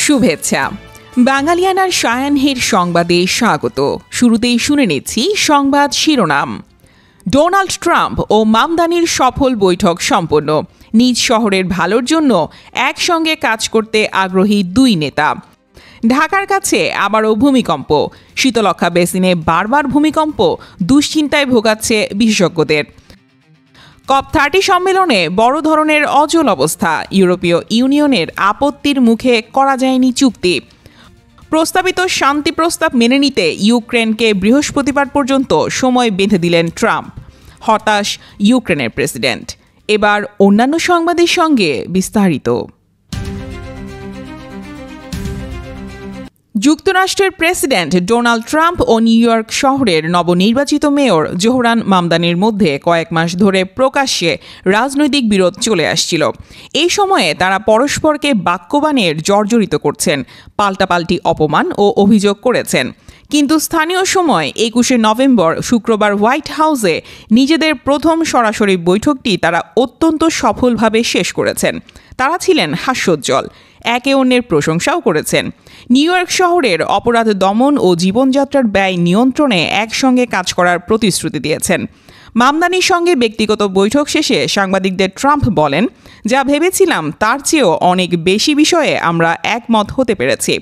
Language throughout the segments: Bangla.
শুভেচ্ছা। বাঙালিয়ানার সায়াহ্নের সংবাদে স্বাগত। শুরুতেই শুনে নিচ্ছি সংবাদ শিরোনাম। ডোনাল্ড ট্রাম্প ও মামদানির সফল বৈঠক সম্পন্ন। নিজ শহরের ভালোর জন্য একসঙ্গে কাজ করতে আগ্রহী দুই নেতা। ঢাকার কাছে আবারও ভূমিকম্প। শীতলক্ষ্যা বেসিনে বারবার ভূমিকম্প, দুশ্চিন্তায় ভোগাচ্ছে বিশেষজ্ঞদের। COP30 সম্মেলনে বড় ধরনের অচল অবস্থা। ইউরোপীয় ইউনিয়নের আপত্তির মুখে করা যায়নি চুক্তি। প্রস্তাবিত শান্তি প্রস্তাব মেনে নিতে ইউক্রেনকে বৃহস্পতিবার পর্যন্ত সময় বেঁধে দিলেন ট্রাম্প। হতাশ ইউক্রেনের প্রেসিডেন্ট। এবার অন্যান্য সংবাদের সঙ্গে বিস্তারিত। যুক্তরাষ্ট্রের প্রেসিডেন্ট ডোনাল্ড ট্রাম্প ও নিউ ইয়র্ক শহরের নবনির্বাচিত মেয়র জোহরান মামদানির মধ্যে কয়েক মাস ধরে প্রকাশ্যে রাজনৈতিক বিরোধ চলে আসছিল। এই সময়ে তারা পরস্পরকে বাক্যবাণের জর্জরিত করছেন, পাল্টাপাল্টি অপমান ও অভিযোগ করেছেন। কিন্তু স্থানীয় সময় 21শে নভেম্বর শুক্রবার হোয়াইট হাউসে নিজেদের প্রথম সরাসরি বৈঠকটি তারা অত্যন্ত সফলভাবে শেষ করেছেন। তারা ছিলেন হাস্যোজ্জ্বল, একে অন্যের প্রশংসাও করেছেন। নিউ ইয়র্ক শহরের অপরাধ দমন ও জীবনযাত্রার ব্যয় নিয়ন্ত্রণে একসঙ্গে কাজ করার প্রতিশ্রুতি দিয়েছেন। মামদানির সঙ্গে ব্যক্তিগত বৈঠক শেষে সাংবাদিকদের ট্রাম্প বলেন, যা ভেবেছিলাম তার চেয়েও অনেক বেশি বিষয়ে আমরা একমত হতে পেরেছি।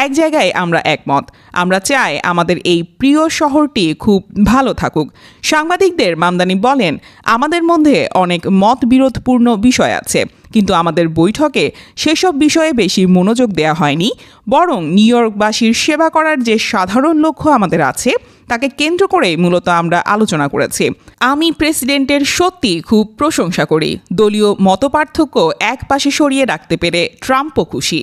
এক জায়গায় আমরা একমত, আমরা চাই আমাদের এই প্রিয় শহরটি খুব ভালো থাকুক। সাংবাদিকদের মামদানি বলেন, আমাদের মধ্যে অনেক মতবিরোধপূর্ণ বিষয় আছে, কিন্তু আমাদের বৈঠকে সেসব বিষয়ে বেশি মনোযোগ দেওয়া হয়নি, বরং নিউ ইয়র্কবাসীর সেবা করার যে সাধারণ লক্ষ্য আমাদের আছে তাকে কেন্দ্র করেই মূলত আমরা আলোচনা করেছি। আমি প্রেসিডেন্টের সত্যি খুব প্রশংসা করি। দলীয় মতপার্থক্য এক পাশে সরিয়ে রাখতে পেরে ট্রাম্পও খুশি।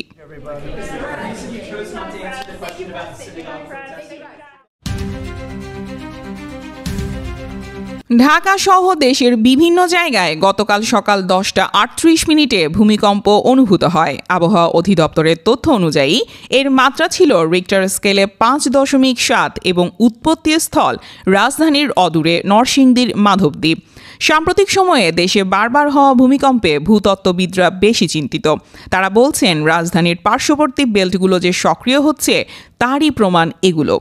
ঢাকা সহ দেশের বিভিন্ন জায়গায় গতকাল সকাল 10:38 ভূমিকম্প অনুভূত হয়। আবহাওয়া অধিদপ্তরের তথ্য অনুযায়ী এর মাত্রা ছিল রিক্টার স্কেলে 5.7 এবং উৎপত্তিস্থল রাজধানীর অদূরে নরসিংদীর মাধবদ্বীপ। সাম্প্রতিক সময়ে দেশে বারবার হওয়া ভূমিকম্পে ভূতত্ত্ববিদরা বেশি চিন্তিত। তারা বলছেন, রাজধানীর পার্শ্ববর্তী বেল্টগুলো যে সক্রিয় হচ্ছে তারই প্রমাণ এগুলো।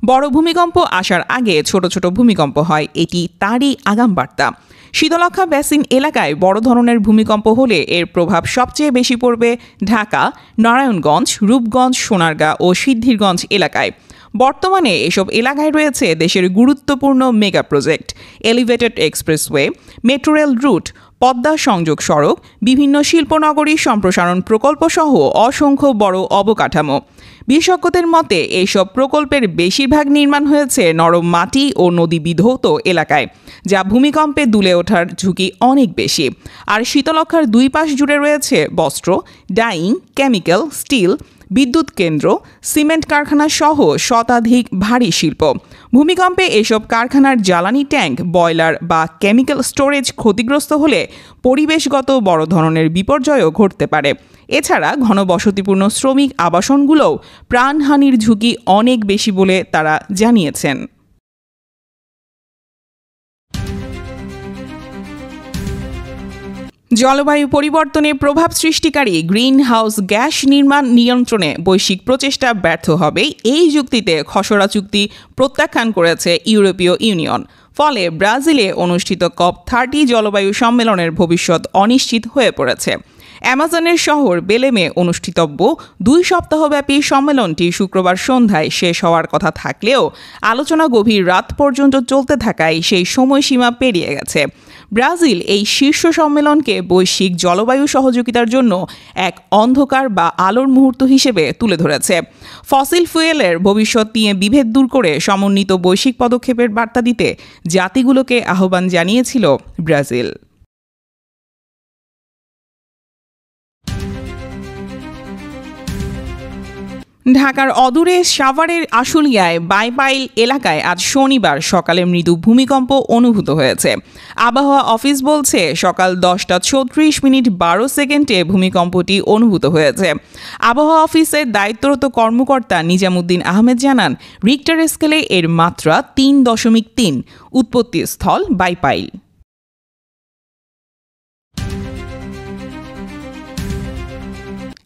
বড় ভূমিকম্প আসার আগে ছোট ছোট ভূমিকম্প হয়, এটি তারই আগাম বার্তা। শীতলক্ষ্যা বেসিন এলাকায় বড় ধরনের ভূমিকম্প হলে এর প্রভাব সবচেয়ে বেশি পড়বে ঢাকা, নারায়ণগঞ্জ, রূপগঞ্জ, সোনারগাঁ ও সিদ্ধিরগঞ্জ এলাকায়। বর্তমানে এসব এলাকায় রয়েছে দেশের গুরুত্বপূর্ণ mega project, elevated expressway, metro rail root, Padma সংযোগ সড়ক, বিভিন্ন শিল্পনগরী সম্প্রসারণ প্রকল্প সহ অসংখ্য বড় অবকাঠামো। বিশেষজ্ঞদের মতে এইসব প্রকল্পের বেশিরভাগ নির্মাণ হয়েছে নরম মাটি ও নদী বিধৌত এলাকায়, যা ভূমিকম্পে দুলে ওঠার ঝুঁকি অনেক বেশি। আর শীতলক্ষ্যার দুই পাশ জুড়ে রয়েছে বস্ত্র, ডাইং, কেমিক্যাল, স্টিল, বিদ্যুৎ কেন্দ্র, সিমেন্ট কারখানা সহ শতাধিক ভারী শিল্প। ভূমিকম্পে এসব কারখানার জ্বালানি ট্যাঙ্ক, বয়লার বা কেমিক্যাল স্টোরেজ ক্ষতিগ্রস্ত হলে পরিবেশগত বড় ধরনের বিপর্যয়ও ঘটতে পারে। এছাড়া ঘনবসতিপূর্ণ শ্রমিক আবাসনগুলোও প্রাণহানির ঝুঁকি অনেক বেশি বলে তারা জানিয়েছেন। জলবায়ু পরিবর্তনে প্রভাব সৃষ্টিকারী গ্রিন হাউস গ্যাস নির্মাণ নিয়ন্ত্রণে বৈশ্বিক প্রচেষ্টা ব্যর্থ হবে, এই যুক্তিতে খসড়া চুক্তি প্রত্যাখ্যান করেছে ইউরোপীয় ইউনিয়ন। ফলে ব্রাজিলে অনুষ্ঠিত COP30 জলবায়ু সম্মেলনের ভবিষ্যৎ অনিশ্চিত হয়ে পড়েছে। অ্যামাজনের শহর বেলেমে অনুষ্ঠিতব্য 2 সপ্তাহব্যাপী সম্মেলনটি শুক্রবার সন্ধ্যায় শেষ হওয়ার কথা থাকলেও আলোচনা গভীর রাত পর্যন্ত চলতে থাকায় সেই সময়সীমা পেরিয়ে গেছে। ব্রাজিল এই শীর্ষ সম্মেলনকে বৈশ্বিক জলবায়ু সহযোগিতার জন্য এক অন্ধকার বা আলোর মুহূর্ত হিসেবে তুলে ধরেছে। ফসিল ফুয়েলের ভবিষ্যৎ নিয়ে বিভেদ দূর করে সমন্বিত বৈশ্বিক পদক্ষেপের বার্তা দিতে জাতিগুলোকে আহ্বান জানিয়েছিল ব্রাজিল। ঢাকার অদূরে সাভারের আশুলিয়ায় বাইপাইল এলাকায় আজ শনিবার সকালে মৃদু ভূমিকম্প অনুভূত হয়েছে। আবহাওয়া অফিস বলছে সকাল 10:36 ভূমিকম্পটি অনুভূত হয়েছে। আবহাওয়া অফিসের দায়িত্বরত কর্মকর্তা নিজামুদ্দিন আহমেদ জানান, রিক্টার স্কেলে এর মাত্রা 3.3, উৎপত্তিস্থল বাইপাইল।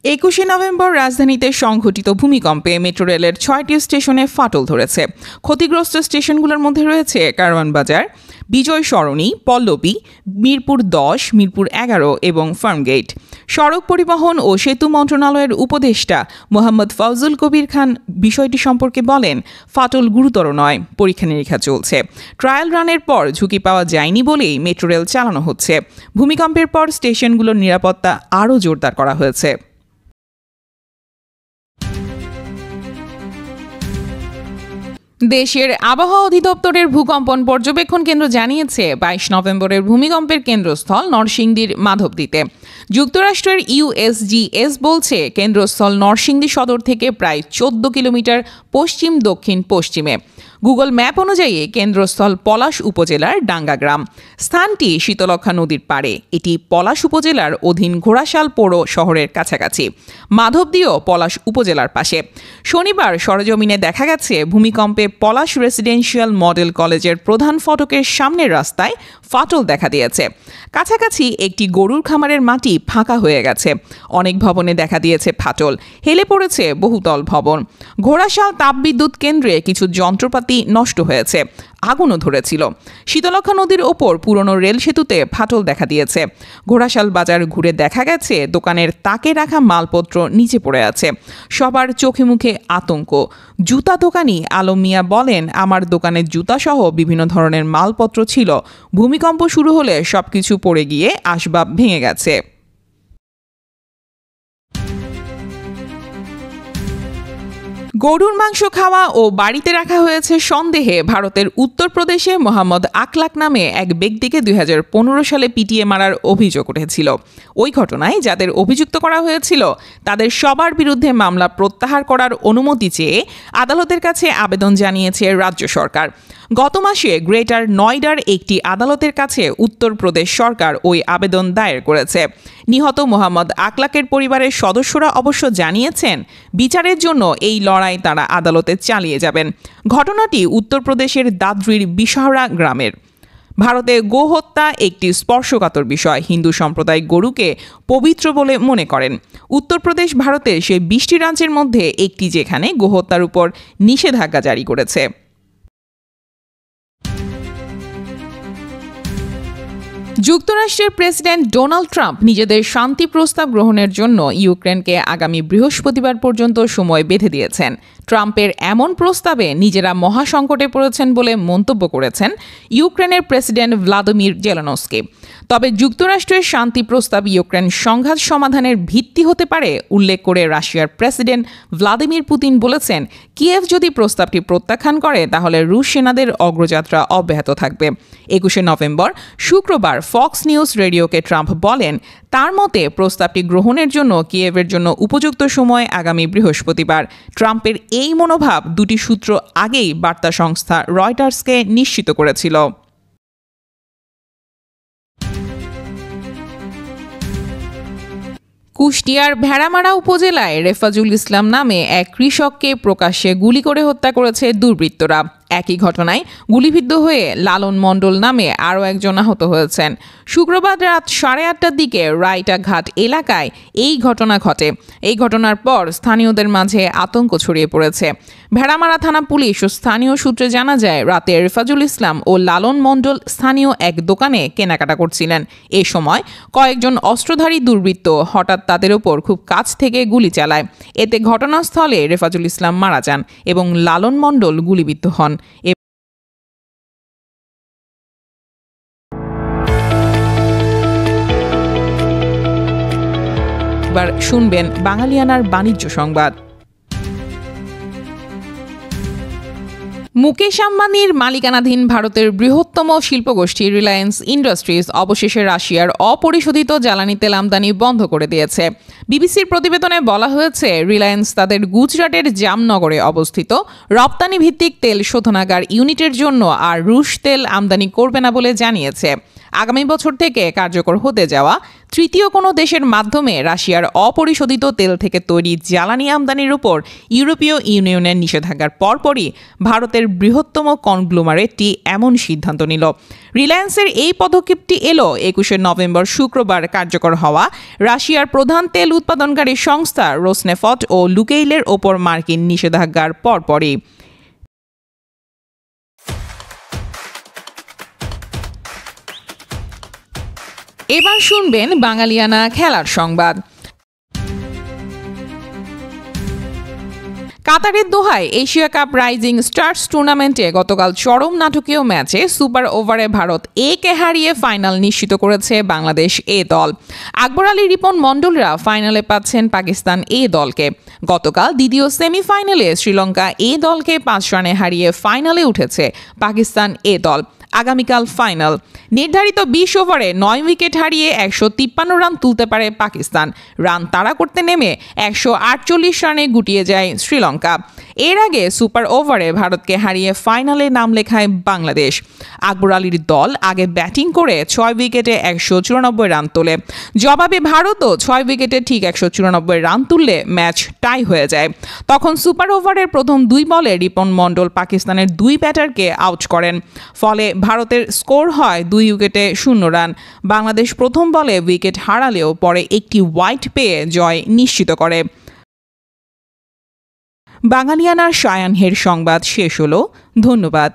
21 নভেম্বর রাজধানীতে সংঘটিত ভূমিকম্পে মেট্রো রেলের 6টি স্টেশনে ফাটল ধরেছে। ক্ষতিগ্রস্ত স্টেশনগুলোর মধ্যে রয়েছে কারওয়ান বাজার, বিজয় সরণি, পল্লবী, মিরপুর 10, মিরপুর 11 এবং ফার্মগেট। সড়ক পরিবহন ও সেতু মন্ত্রণালয়ের উপদেষ্টা মোহাম্মদ ফজলুল কবির খান বিষয়টি সম্পর্কে বলেন, ফাটল গুরুতর নয়, পরীক্ষা নিরীক্ষা চলছে। ট্রায়াল রানের পর ঝুঁকি পাওয়া যায়নি বলেই মেট্রো রেল চালানো হচ্ছে। ভূমিকম্পের পর স্টেশনগুলোর নিরাপত্তা আরও জোরদার করা হয়েছে। দেশের আবহাওয়া অধিদপ্তরের ভূকম্পন পর্যবেক্ষণ কেন্দ্র জানিয়েছে 22 নভেম্বরের ভূমিকম্পের কেন্দ্রস্থল নরসিংদীর মাধবদীতে। যুক্তরাষ্ট্রের ইউএসজিএস বলছে কেন্দ্রস্থল নরসিংদী সদর থেকে প্রায় 14 কিলোমিটার পশ্চিম দক্ষিণ পশ্চিমে। গুগল ম্যাপ অনুযায়ী কেন্দ্রস্থল পলাশ উপজেলার ডাঙ্গা গ্রাম। স্থানটি শীতলক্ষ্যা নদীর পাড়ে। এটি পলাশ উপজেলার অধীন ঘোড়াশাল পৌর শহরের কাছাকাছি। মাধবদীও পলাশ উপজেলার পাশে। শনিবার সরেজমিনে দেখা গেছে ভূমিকম্পে পলাশ রেসিডেন্সিয়াল মডেল কলেজের প্রধান ফটকের সামনের রাস্তায় ফাটল দেখা দিয়েছে। কাছাকাছি একটি গরুর খামারের মাটি ফাঁকা হয়ে গেছে। অনেক ভবনে দেখা দিয়েছে ফাটল। হেলে পড়েছে বহুতল ভবন। ঘোড়াশাল তাপবিদ্যুৎ কেন্দ্রে কিছু যন্ত্রপাতি নষ্ট হয়েছে। আগুনও ধরেছিল। শীতলক্ষ্যা নদীর ওপর পুরনো রেল সেতুতে ফাটল দেখা দিয়েছে। ঘোড়াশাল বাজার ঘুরে দেখা গেছে দোকানের তাকে রাখা মালপত্র নিচে পড়ে আছে। সবার চোখে মুখে আতঙ্ক। জুতা দোকানি আলম মিয়া বলেন, আমার দোকানের জুতাসহ বিভিন্ন ধরনের মালপত্র ছিল। ভূমিকম্প শুরু হলে সবকিছু পড়ে গিয়ে আসবাব ভেঙে গেছে। গরুর মাংস খাওয়া ও বাড়িতে রাখা হয়েছে সন্দেহে ভারতের উত্তরপ্রদেশে মোহাম্মদ আকলাক নামে এক ব্যক্তিকে 2015 সালে পিটিয়ে মারার অভিযোগ উঠেছিল। ওই ঘটনায় যাদের অভিযুক্ত করা হয়েছিল তাদের সবার বিরুদ্ধে মামলা প্রত্যাহার করার অনুমতি চেয়ে আদালতের কাছে আবেদন জানিয়েছে রাজ্য সরকার। গত মাসে গ্রেটার নয়ডার একটি আদালতের কাছে উত্তরপ্রদেশ সরকার ওই আবেদন দায়ের করেছে। নিহত মোহাম্মদ আকলাকের পরিবারের সদস্যরা অবশ্য জানিয়েছেন, বিচারের জন্য এই লড়াই তারা আদালতে চালিয়ে যাবেন। ঘটনাটি উত্তরপ্রদেশের দাদ্রির বিশাহরা গ্রামের। ভারতে গোহত্যা একটি স্পর্শকাতর বিষয়। হিন্দু সম্প্রদায় গরুকে পবিত্র বলে মনে করেন। উত্তরপ্রদেশ ভারতের সেই 20টি রাজ্যের মধ্যে একটি যেখানে গোহত্যার উপর নিষেধাজ্ঞা জারি করেছে। যুক্তরাষ্ট্রের প্রেসিডেন্ট ডোনাল্ড ট্রাম্প নিজেদের শান্তি প্রস্তাব গ্রহণের জন্য ইউক্রেনকে আগামী বৃহস্পতিবার পর্যন্ত সময় বেঁধে দিয়েছেন। ট্রাম্পের এমন প্রস্তাবে নিজেরা মহাসংকটে পড়েছেন বলে মন্তব্য করেছেন ইউক্রেনের প্রেসিডেন্ট ভ্লাদিমির জেলেনস্কি। তবে যুক্তরাষ্ট্রের শান্তি প্রস্তাব ইউক্রেন সংঘাত সমাধানের ভিত্তি হতে পারে উল্লেখ করে রাশিয়ার প্রেসিডেন্ট ভ্লাদিমির পুতিন বলেছেন, কিয়েভ যদি প্রস্তাবটি প্রত্যাখ্যান করে তাহলে রুশ সেনাদের অগ্রযাত্রা অব্যাহত থাকবে। 21 নভেম্বর শুক্রবার ফক্স নিউজ রেডিওকে ট্রাম্প বলেন, তার মতে প্রস্তাবটি গ্রহণের জন্য কিয়েভের জন্য উপযুক্ত সময় আগামী বৃহস্পতিবার। ট্রাম্পের এই মনোভাব দুটি সূত্র আগেই বার্তা সংস্থা রয়টার্সকে নিশ্চিত করেছিল। কুষ্টিয়ার ভেড়ামারা উপজেলায় রেফাজুল ইসলাম নামে এক কৃষককে প্রকাশ্যে গুলি করে হত্যা করেছে দুর্বৃত্তরা। একই ঘটনায় গুলিবিদ্ধ হয়ে লালন মণ্ডল নামে আরও একজন আহত হয়েছেন। শুক্রবার রাত 8:30টার দিকে রাইটা ঘাট এলাকায় এই ঘটনা ঘটে। এই ঘটনার পর স্থানীয়দের মাঝে আতঙ্ক ছড়িয়ে পড়েছে। ভেড়ামারা থানা পুলিশ ও স্থানীয় সূত্রে জানা যায়, রাতে রেফাজুল ইসলাম ও লালন মণ্ডল স্থানীয় এক দোকানে কেনাকাটা করছিলেন। এ সময় কয়েকজন অস্ত্রধারী দুর্বৃত্ত হঠাৎ তাদের ওপর খুব কাছ থেকে গুলি চালায়। এতে ঘটনাস্থলে রেফাজুল ইসলাম মারা যান এবং লালন মণ্ডল গুলিবিদ্ধ হন। এবার শুনবেন বাঙালিয়ানার বাণিজ্য সংবাদ। মুকেশ আম্বানির মালিকানাধীন ভারতের বৃহত্তম শিল্পগোষ্ঠী রিলায়েন্স ইন্ডাস্ট্রিজ অবশেষে রাশিয়ার অপরিশোধিত জ্বালানি তেল আমদানি বন্ধ করে দিয়েছে। বিবিসির প্রতিবেদনে বলা হয়েছে, রিলায়েন্স তাদের গুজরাটের জামনগরে অবস্থিত রপ্তানি ভিত্তিক তেল শোধনাগার ইউনিটের জন্য আর রুশ তেল আমদানি করবে না বলে জানিয়েছে। আগামী বছর থেকে কার্যকর হতে যাওয়া তৃতীয় কোনো দেশের মাধ্যমে রাশিয়ার অপরিশোধিত তেল থেকে তৈরি জ্বালানি আমদানির উপর ইউরোপীয় ইউনিয়নের নিষেধাজ্ঞার পরপরই ভারতের বৃহত্তম কনগ্লোমারেটটি এমন সিদ্ধান্ত নিল। রিলায়েন্সের এই পদক্ষেপটি এলো 21শে নভেম্বর শুক্রবার কার্যকর হওয়া রাশিয়ার প্রধান তেল উৎপাদনকারী সংস্থা রোসনেফট ও লুকেইলের ওপর মার্কিন নিষেধাজ্ঞার পরপরই। এবার শুনবেন বাঙালিয়ানা খেলার সংবাদ। কাতারের দোহায় এশিয়া কাপ রাইজিং স্টার্স টুর্নামেন্টে গতকাল চরম নাটকীয় ম্যাচে সুপার ওভারে ভারত কে হারিয়ে ফাইনাল নিশ্চিত করেছে বাংলাদেশ দল। আকবর আলী রিপন মণ্ডলরা ফাইনালে পাচ্ছেন পাকিস্তান দলকে। গতকাল দ্বিতীয় সেমিফাইনালে শ্রীলঙ্কা দলকে 5 রানে হারিয়ে ফাইনালে উঠেছে পাকিস্তান দল। আগামীকাল ফাইনাল। নির্ধারিত 20 ওভারে 9 উইকেট হারিয়ে 153 রান তুলতে পারে পাকিস্তান। রান তাড়া করতে নেমে 148 রানে গুটিয়ে যায় শ্রীলঙ্কা। এর আগে সুপার ওভারে ভারতকে হারিয়ে ফাইনালে নাম লেখায় বাংলাদেশ। আকবর আলীর দল আগে ব্যাটিং করে 6 উইকেটে 194 রান তোলে। জবাবে ভারতও 6 উইকেটে ঠিক 194 রান তুললে ম্যাচ টাই হয়ে যায়। তখন সুপার ওভারের প্রথম 2 বলে রিপন মণ্ডল পাকিস্তানের 2 ব্যাটারকে আউট করেন। ফলে ভারতের স্কোর হয় 2 উইকেটে 0 রান। বাংলাদেশ প্রথম বলে উইকেট হারালেও পরে একটি ওয়াইড পেয়ে জয় নিশ্চিত করে। বাঙালিয়ানার সায়ানহের সংবাদ শেষ হলো। ধন্যবাদ।